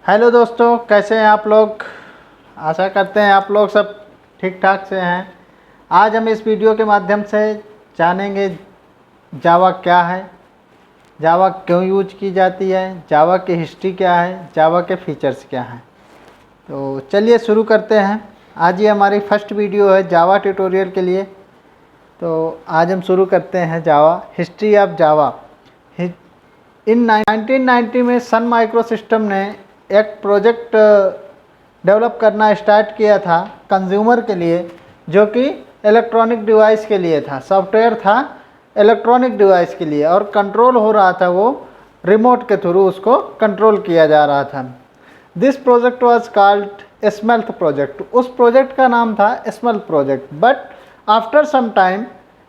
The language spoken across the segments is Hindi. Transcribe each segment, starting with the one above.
हेलो दोस्तों, कैसे हैं आप लोग। आशा करते हैं आप लोग सब ठीक ठाक से हैं। आज हम इस वीडियो के माध्यम से जानेंगे जावा क्या है, जावा क्यों यूज की जाती है, जावा की हिस्ट्री क्या है, जावा के फीचर्स क्या हैं। तो चलिए शुरू करते हैं। आज ये हमारी फर्स्ट वीडियो है जावा ट्यूटोरियल के लिए। तो आज हम शुरू करते हैं जावा हिस्ट्री ऑफ जावा। इन 1990 में सन माइक्रो सिस्टम ने एक प्रोजेक्ट डेवलप करना स्टार्ट किया था कंज्यूमर के लिए, जो कि इलेक्ट्रॉनिक डिवाइस के लिए था। सॉफ्टवेयर था इलेक्ट्रॉनिक डिवाइस के लिए और कंट्रोल हो रहा था, वो रिमोट के थ्रू उसको कंट्रोल किया जा रहा था। This project was called stealth project. उस प्रोजेक्ट का नाम था stealth project, but after some time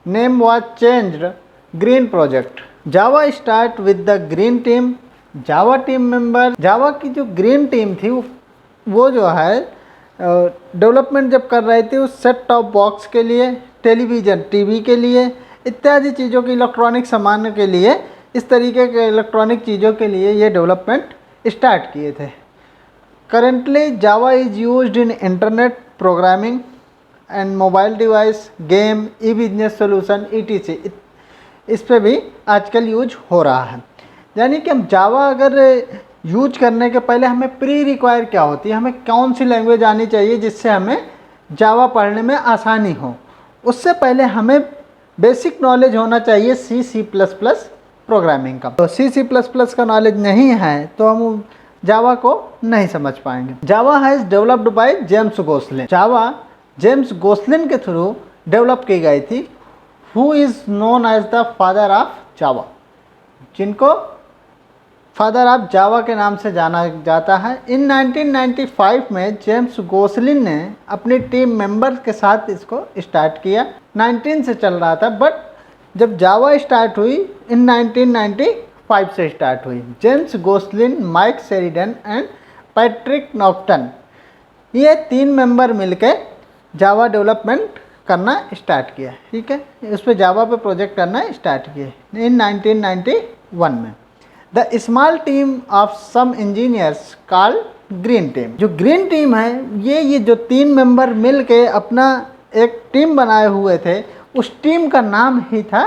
name was changed green project. Java start with the green team. Java team member, Java की जो ग्रीन टीम थी वो जो है डेवलपमेंट जब कर रही थी उस सेट टॉप बॉक्स के लिए, टेलीविज़न टीवी के लिए, इत्यादि चीज़ों की इलेक्ट्रॉनिक सामान के लिए, इस तरीके के इलेक्ट्रॉनिक चीज़ों के लिए ये डेवलपमेंट स्टार्ट किए थे। Currently Java is used in internet programming and mobile device, game, E business solution, ETC। इस पे भी आजकल यूज हो रहा है। यानी कि हम जावा अगर यूज करने के पहले हमें प्री रिक्वायर क्या होती है, हमें कौन सी लैंग्वेज आनी चाहिए जिससे हमें जावा पढ़ने में आसानी हो। उससे पहले हमें बेसिक नॉलेज होना चाहिए C++ प्रोग्रामिंग का। तो C++ का नॉलेज नहीं है तो हम जावा को नहीं समझ पाएंगे। Java has developed by James Gosling. Java James Gosling के थ्रू डेवलप की गई थी, who is known as the father of Java, जिनको फादर ऑफ जावा के नाम से जाना जाता है। इन 1995 में जेम्स गोसलिन ने अपनी टीम मेंबर्स के साथ इसको स्टार्ट किया। 19 से चल रहा था, बट जब जावा स्टार्ट हुई इन 1995 से स्टार्ट हुई। James Gosling, Mike Sheridan and Patrick Naughton, ये 3 मेंबर मिलके जावा डेवलपमेंट करना स्टार्ट किया। ठीक है, उस पर जावा पे प्रोजेक्ट करना स्टार्ट किए इन 1991 में। The small team of some engineers called green team. जो ग्रीन टीम है, ये जो 3 मेंबर मिल के अपना एक टीम बनाए हुए थे, उस टीम का नाम ही था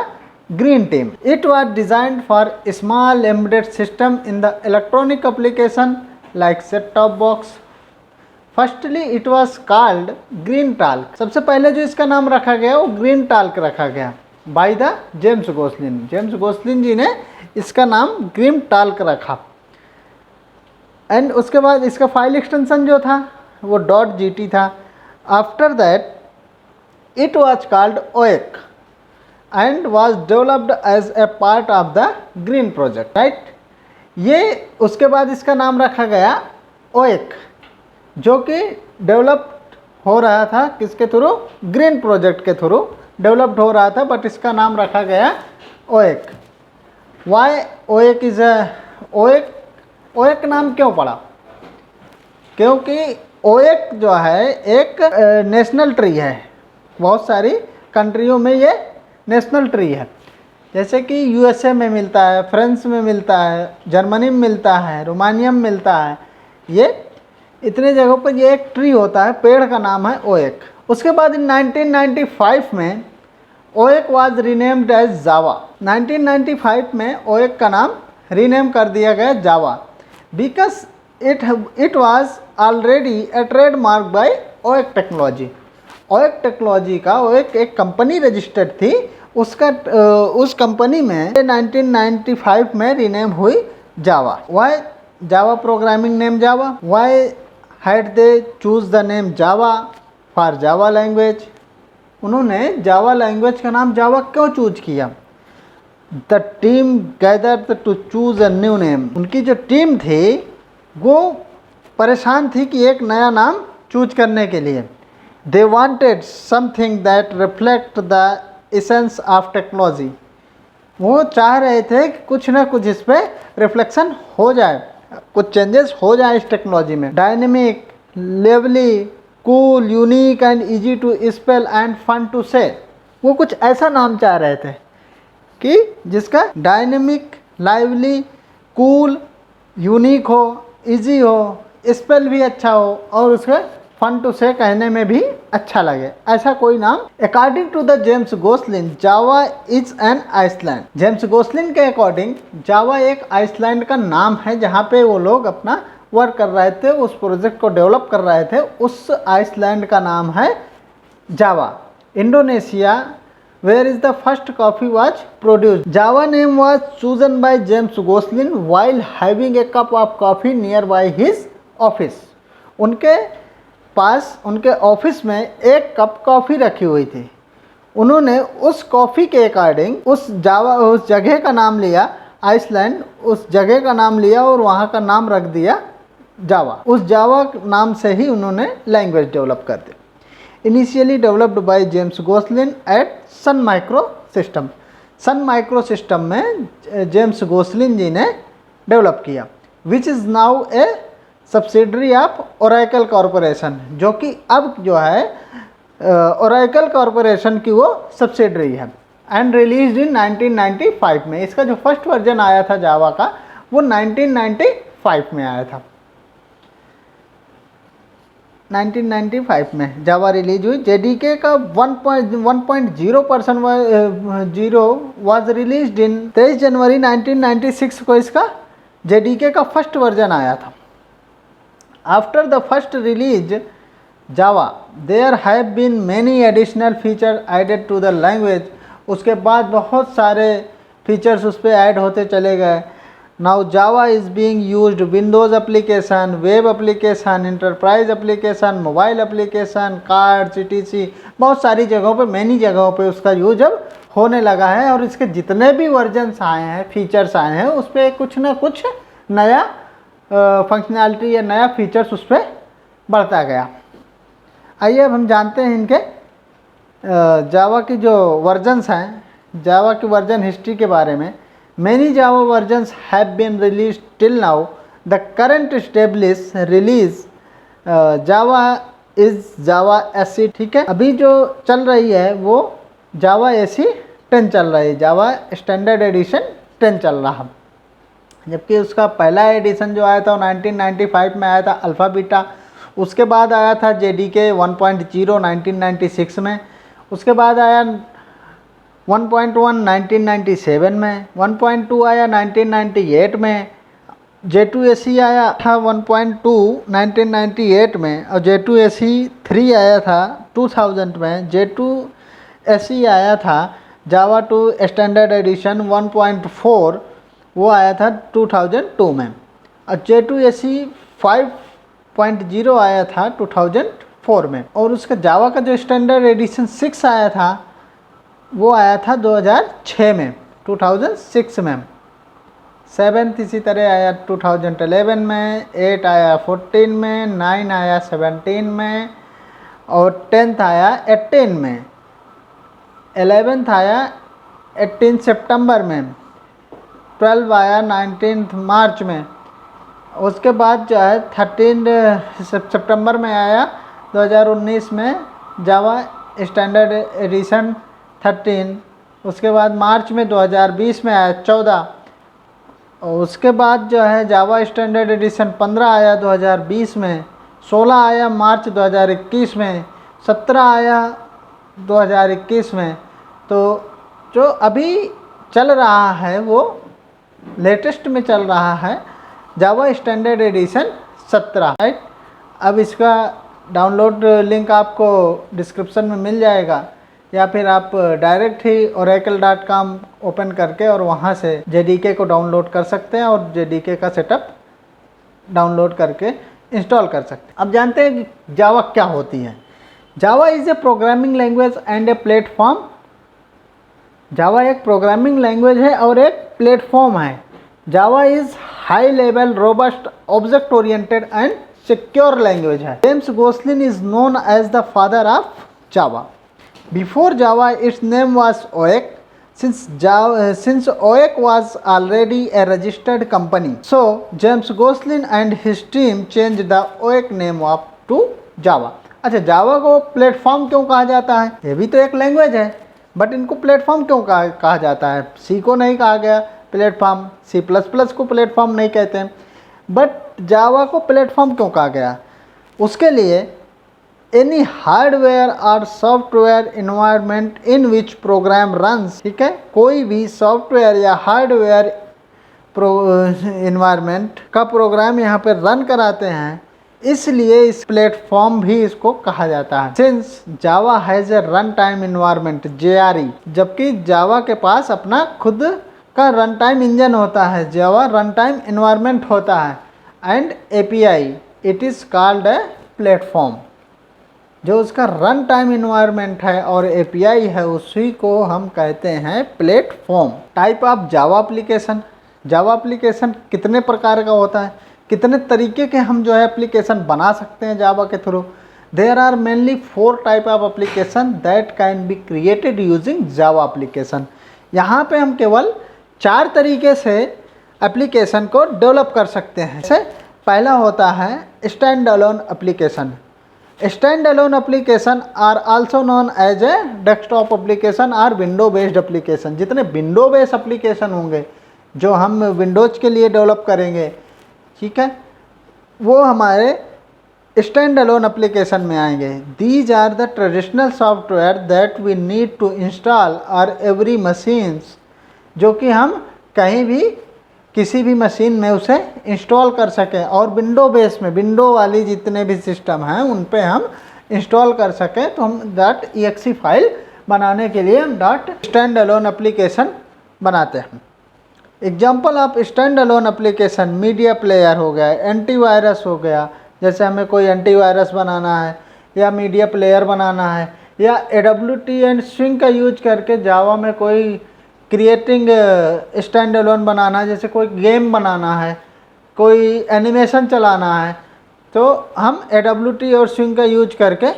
green team. It was designed for small embedded system in the electronic application like set top box. Firstly it was called green talc. सबसे पहले जो इसका नाम रखा गया वो ग्रीन टाल्क रखा गया by the James गोसलिन। James Gosling ji ने इसका नाम ग्रीन टाल्क रखा। एंड उसके बाद इसका फाइल एक्सटेंशन जो था वो .gt था। After that it was called OEC and was developed as a part of the green project, right. ये उसके बाद इसका नाम रखा गया OEC, जो कि डेवलप्ड हो रहा था किसके थ्रू, ग्रीन प्रोजेक्ट के थ्रू डेवलप्ड हो रहा था, बट इसका नाम रखा गया OEC। Why OEC is OEC नाम क्यों पड़ा, क्योंकि OEC जो है एक नेशनल ट्री है। बहुत सारी कंट्रियों में ये नेशनल ट्री है, जैसे कि USA में मिलता है, फ्रांस में मिलता है, जर्मनी में मिलता है, रोमानिया में मिलता है। ये इतने जगहों पर ये एक ट्री होता है, पेड़ का नाम है OEC। उसके बाद इन 1995 में OEC was renamed as Java. 1995 में OEC का नाम रीनेम कर दिया गया Java, because it was already a trademark by OEC technology. OEC technology का OEC एक कंपनी रजिस्टर्ड थी, उसका उस कंपनी में 1995 में रीनेम हुई Java. Why Java programming name Java, why had they choose the name Java for Java language. उन्होंने जावा लैंग्वेज का नाम जावा क्यों चूज किया। The team gathered to choose a new name. उनकी जो टीम थी वो परेशान थी कि एक नया नाम चूज करने के लिए। They wanted something that reflect the essence of technology. वो चाह रहे थे कि कुछ ना कुछ इस पर रिफ्लेक्शन हो जाए, कुछ चेंजेस हो जाए इस टेक्नोलॉजी में। Dynamic, lively, cool, unique and easy to spell and fun to say. वो कुछ ऐसा नाम चाह रहे थे कि जिसका डायनेमिक, लाइवली, कूल, यूनिक हो इजी हो, स्पेल भी अच्छा हो और उसके फन टू से कहने में भी अच्छा लगे, ऐसा कोई नाम। According to the James Gosling, Java is an island. James Gosling के अकॉर्डिंग जावा एक आइसलैंड का नाम है जहाँ पे वो लोग अपना वर्क कर रहे थे, उस प्रोजेक्ट को डेवलप कर रहे थे। उस आइसलैंड का नाम है Java. Indonesia, where is the first coffee was produced. Java name was chosen by James Gosling while having a cup of coffee nearby his office. उनके पास उनके ऑफिस में एक कप कॉफ़ी रखी हुई थी। उन्होंने उस कॉफ़ी के अकॉर्डिंग उस जगह का नाम लिया, आइसलैंड, उस जगह का नाम लिया और वहाँ का नाम रख दिया जावा। उस जावा नाम से ही उन्होंने लैंग्वेज डेवलप कर दी। Initially developed by James Gosling at Sun Micro System. Sun Micro System में जेम्स गोसलिन जी ने डेवलप किया, which is now a subsidiary of Oracle Corporation, जो कि अब जो है ओरेकल कॉरपोरेशन की वो सब्सिडरी है। एंड रिलीज इन 1995 में। इसका जो फर्स्ट वर्जन आया था जावा का वो 1995 में आया था। 1995 में जावा रिलीज हुई। जेडीके का 1.0% वाज रिलीज्ड इन 23 जनवरी 1996 को इसका जेडीके का फर्स्ट वर्जन आया था। After the first release Java there have been many additional feature added to the language. उसके बाद बहुत सारे फीचर्स उस पर ऐड होते चले गए। Now Java is being used Windows application, web application, enterprise application, mobile application, cards etc, बहुत सारी जगहों पे, मैनी जगहों पे उसका यूज अब होने लगा है। और इसके जितने भी वर्जन्स आए हैं, फीचर्स आए हैं, उस पर कुछ ना कुछ नया फंक्शनैलिटी या नया फीचर्स उस पर बढ़ता गया। आइए अब हम जानते हैं इनके जावा की जो वर्जन्स हैं, जावा की वर्जन हिस्ट्री के बारे में। Many Java versions have been released till now. The current established release Java is Java SE, ठीक है। अभी जो चल रही है वो Java SE 10 चल रही है, Java स्टैंडर्ड एडिशन 10 चल रहा है। जबकि उसका पहला एडिशन जो आया था वो 1995 में आया था, अल्फ़ा बीटा। उसके बाद आया था JDK 1.0 1996 में। उसके बाद आया 1.1 1997 में, 1.2 आया 1998 में, J2SE आया था 1.2 1998 में, और J2SE 3 आया था 2000 में। J2SE आया था जावा 2 स्टैंडर्ड एडिशन 1.4, वो आया था 2002 में। और J2SE 5.0 आया था 2004 में। और उसका जावा का जो स्टैंडर्ड एडिशन 6 आया था वो आया था 2006 में, 2006 में। 7 इसी तरह आया 2011 में, 8 आया 14 में, 9 आया 17 में, और 10th आया 18 में, 11th आया 18 सितंबर में, 12 आया 19 मार्च में। उसके बाद जो है 13 सितंबर में आया 2019 में जावा स्टैंडर्ड एडिशन 13। उसके बाद मार्च में 2020 में आया 14। और उसके बाद जो है जावा स्टैंडर्ड एडिशन 15 आया 2020 में, 16 आया मार्च 2021 में, 17 आया 2021 में। तो जो अभी चल रहा है वो लेटेस्ट में चल रहा है जावा स्टैंडर्ड एडिशन 17, राइट। अब इसका डाउनलोड लिंक आपको डिस्क्रिप्शन में मिल जाएगा, या फिर आप डायरेक्ट ही oracle.com ओपन करके और वहाँ से JDK को डाउनलोड कर सकते हैं और JDK का सेटअप डाउनलोड करके इंस्टॉल कर सकते हैं। अब जानते हैं कि जावा क्या होती है। Java is a programming language and a platform. Java एक प्रोग्रामिंग लैंग्वेज है और एक प्लेटफॉर्म है। Java is high level, robust, object oriented and secure language है। James Gosling is known as the father of Java. Before Java, its name was OEC. Since OEC was already a registered company, so James Gosling and his team changed the OEC name up to Java. अच्छा, जावा को प्लेटफॉर्म क्यों कहा जाता है? ये भी तो एक लैंग्वेज है, बट इनको प्लेटफॉर्म क्यों कहा जाता है? सी को नहीं कहा गया प्लेटफॉर्म, C++ को प्लेटफॉर्म नहीं कहते हैं। बट जावा को प्लेटफॉर्म क्यों कहा गया? उसके लिए एनी हार्डवेयर और सॉफ्टवेयर इन्वायरमेंट इन विच प्रोग्राम रन्स, ठीक है, कोई भी सॉफ्टवेयर या हार्डवेयर इन्वायरमेंट का प्रोग्राम यहाँ पे रन कराते हैं, इसलिए इस प्लेटफॉर्म भी इसको कहा जाता है। Since Java has a run time environment JRE, जबकि जावा के पास अपना खुद का रन टाइम इंजन होता है, जावा रन टाइम इन्वायरमेंट होता है, and API, it is called a platform. जो उसका रन टाइम इन्वायरमेंट है और API है, उसी को हम कहते हैं platform. Type of Java application, Java application कितने प्रकार का होता है, कितने तरीके के हम जो है एप्लीकेशन बना सकते हैं जावा के through? There are mainly 4 type of application that can be created using Java application. यहाँ पे हम केवल 4 तरीके से एप्लीकेशन को डेवलप कर सकते हैं। जैसे पहला होता है stand alone application. Stand alone application are also known as a desktop application or window based application. जितने विंडो बेस्ड एप्लीकेशन होंगे जो हम विंडोज के लिए डेवलप करेंगे, ठीक है, वो हमारे स्टैंड अलोन एप्लीकेशन में आएंगे। These are the traditional software that we need to install और एवरी मशीन्स, जो कि हम कहीं भी किसी भी मशीन में उसे इंस्टॉल कर सकें और विंडो बेस में, विंडो वाली जितने भी सिस्टम हैं उन पे हम इंस्टॉल कर सकें। तो हम .exe फाइल बनाने के लिए हम स्टैंड अलोन एप्लीकेशन बनाते हैं। Example of stand alone application media player हो गया, एंटीवायरस हो गया, जैसे हमें कोई एंटीवायरस बनाना है या मीडिया प्लेयर बनाना है, या AWT एंड स्विंग का यूज करके जावा में कोई क्रिएटिंग स्टैंड अलोन बनाना है, जैसे कोई गेम बनाना है, कोई एनिमेशन चलाना है, तो हम AWT और स्विंग का यूज करके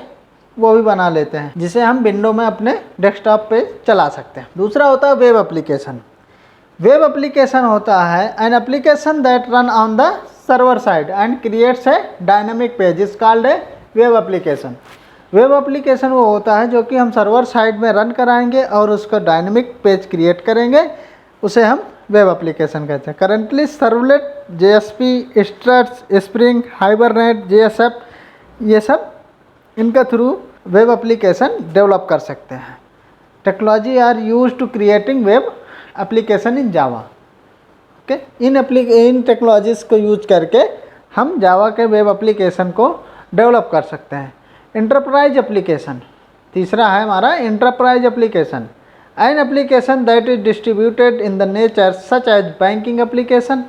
वो भी बना लेते हैं, जिसे हम विंडो में अपने डेस्कटॉप पे चला सकते हैं। दूसरा होता है वेब एप्लीकेशन। वेब एप्लीकेशन होता है N application that run on the server side and creates a dynamic page is called a web application. Web application वो होता है जो कि हम सर्वर साइड में रन कराएंगे और उसका डायनामिक पेज क्रिएट करेंगे, उसे हम वेब एप्लीकेशन कहते हैं। Currently servlet, JSP, struts, spring, hibernate, JSF, ये सब इनका थ्रू वेब एप्लीकेशन डेवलप कर सकते हैं। Technology are use to creating web application in Java. Okay, इन टेक्नोलॉजीज़ को यूज करके हम जावा के वेब एप्लीकेशन को डेवलप कर सकते हैं। इंटरप्राइज एप्लीकेशन, तीसरा है हमारा enterprise application. An application that is distributed in the nature such as banking application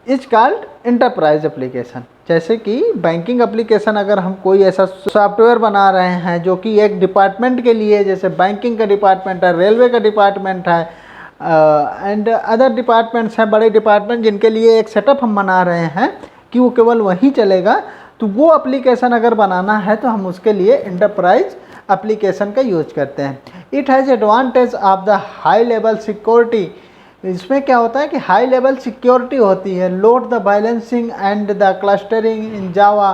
is called enterprise application. जैसे कि बैंकिंग एप्लीकेशन, अगर हम कोई ऐसा सॉफ्टवेयर बना रहे हैं जो कि एक डिपार्टमेंट के लिए, जैसे बैंकिंग का डिपार्टमेंट है, रेलवे का डिपार्टमेंट है, एंड अदर डिपार्टमेंट्स हैं, बड़े डिपार्टमेंट जिनके लिए एक सेटअप हम बना रहे हैं कि वो केवल वहीं चलेगा, तो वो एप्लीकेशन अगर बनाना है तो हम उसके लिए इंटरप्राइज एप्लीकेशन का यूज करते हैं। It has advantage of the high level security. इसमें क्या होता है कि हाई लेवल सिक्योरिटी होती है। Load the balancing and the clustering in Java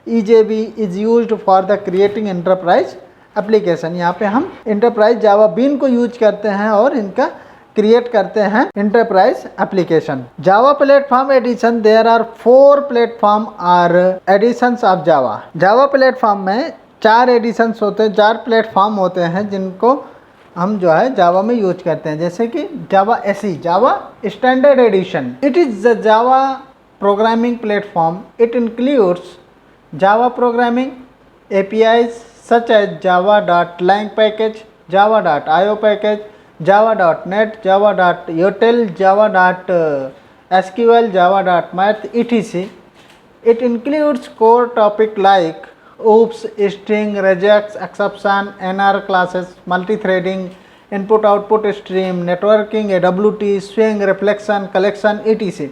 EJB is used for the creating enterprise application. यहाँ पे हम इंटरप्राइज जावा बीन को यूज करते हैं और इनका क्रिएट करते हैं enterprise application. Java platform edition, there are 4 platform or editions of Java. Java platform में 4 एडिशंस होते हैं, 4 प्लेटफॉर्म होते हैं जिनको हम जो है जावा में यूज करते हैं। जैसे कि जावा SE, Java standard addition. It is the Java programming platform. It includes Java programming APIs such as java.lang package, java.io package, java.net, java.util, java.sql, java.math, etc. It includes core topic like oops, string, regex, exception, NR classes, multi-threading, input-output stream, networking, AWT, swing, reflection, collection, etc.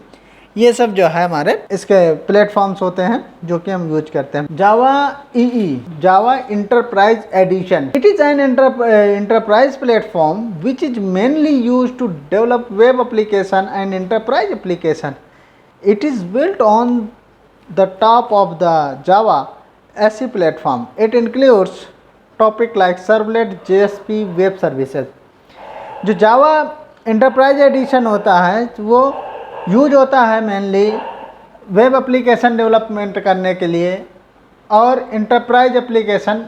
ये सब जो है हमारे इसके प्लेटफॉर्म्स होते हैं जो कि हम यूज करते हैं। Java EE, Java enterprise edition. It is an enterprise platform which is mainly used to develop web application and enterprise application. It is built on the top of the Java SE platform. It includes topic like servlet, JSP, web services. जो जावा इंटरप्राइज एडिशन होता है वो यूज होता है मेनली वेब एप्लीकेशन डेवलपमेंट करने के लिए और इंटरप्राइज एप्लीकेशन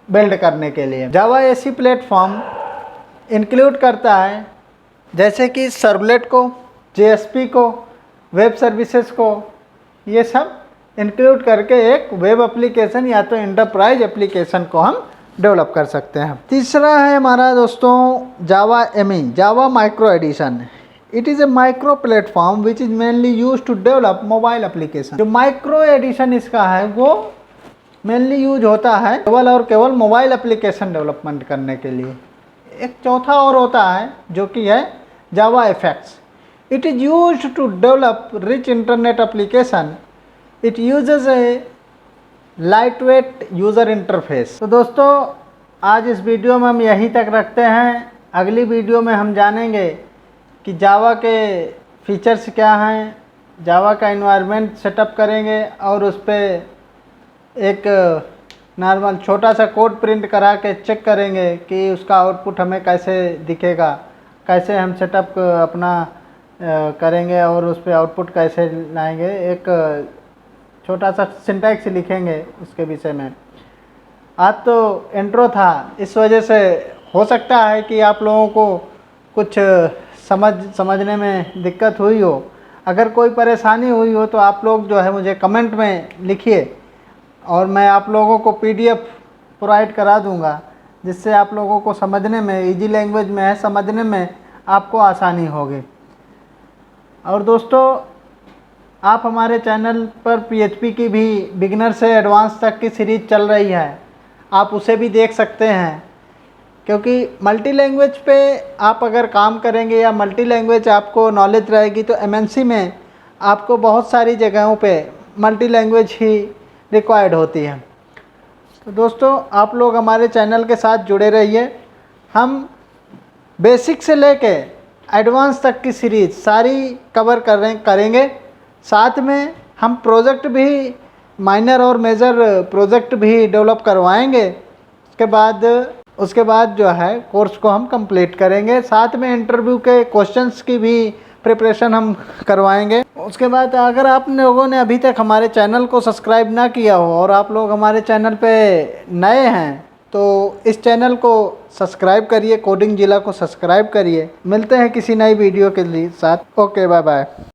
बिल्ड करने के लिए। जावा ऐसी प्लेटफॉर्म इंक्लूड करता है जैसे कि सर्वलेट को, जेएसपी को, वेब सर्विसेज को, ये सब इंक्लूड करके एक वेब एप्लीकेशन या तो इंटरप्राइज एप्लीकेशन को हम डेवलप कर सकते हैं। तीसरा है हमारा दोस्तों Java ME, Java micro edition. It is a micro platform which is mainly use to develop mobile application. जो माइक्रो एडिशन इसका है वो मेनली यूज होता है केवल और केवल मोबाइल एप्लीकेशन डेवलपमेंट करने के लिए। एक चौथा और होता है जो कि है Java effects. It is use to develop rich internet application. It uses a lightweight user interface. तो दोस्तों आज इस वीडियो में हम यहीं तक रखते हैं। अगली वीडियो में हम जानेंगे कि जावा के फीचर्स क्या हैं, जावा का इन्वायरमेंट सेटअप करेंगे और उस पर एक नॉर्मल छोटा सा कोड प्रिंट करा के चेक करेंगे कि उसका आउटपुट हमें कैसे दिखेगा, कैसे हम सेटअप अपना करेंगे और उस पर आउटपुट कैसे लाएंगे। एक छोटा सा सिंटैक्स लिखेंगे उसके विषय में। आज तो इंट्रो था, इस वजह से हो सकता है कि आप लोगों को कुछ समझने में दिक्कत हुई हो। अगर कोई परेशानी हुई हो तो आप लोग जो है मुझे कमेंट में लिखिए और मैं आप लोगों को पीडीएफ प्रोवाइड करा दूंगा, जिससे आप लोगों को समझने में इजी लैंग्वेज में है, समझने में आपको आसानी होगी। और दोस्तों आप हमारे चैनल पर पीएचपी की भी बिगिनर से एडवांस तक की सीरीज़ चल रही है, आप उसे भी देख सकते हैं। क्योंकि मल्टी लैंग्वेज पे आप अगर काम करेंगे या मल्टी लैंग्वेज आपको नॉलेज रहेगी तो एमएनसी में आपको बहुत सारी जगहों पे मल्टी लैंग्वेज ही रिक्वायर्ड होती है। तो दोस्तों आप लोग हमारे चैनल के साथ जुड़े रहिए। हम बेसिक से लेके एडवांस तक की सीरीज़ सारी कवर करेंगे। साथ में हम प्रोजेक्ट भी, माइनर और मेजर प्रोजेक्ट भी डेवलप करवाएंगे। उसके बाद जो है कोर्स को हम कंप्लीट करेंगे। साथ में इंटरव्यू के क्वेश्चंस की भी प्रिपरेशन हम करवाएंगे। उसके बाद अगर आप लोगों ने अभी तक हमारे चैनल को सब्सक्राइब ना किया हो और आप लोग हमारे चैनल पे नए हैं तो इस चैनल को सब्सक्राइब करिए, कोडिंग जिला को सब्सक्राइब करिए। मिलते हैं किसी नई वीडियो के लिए साथ। Okay, bye bye.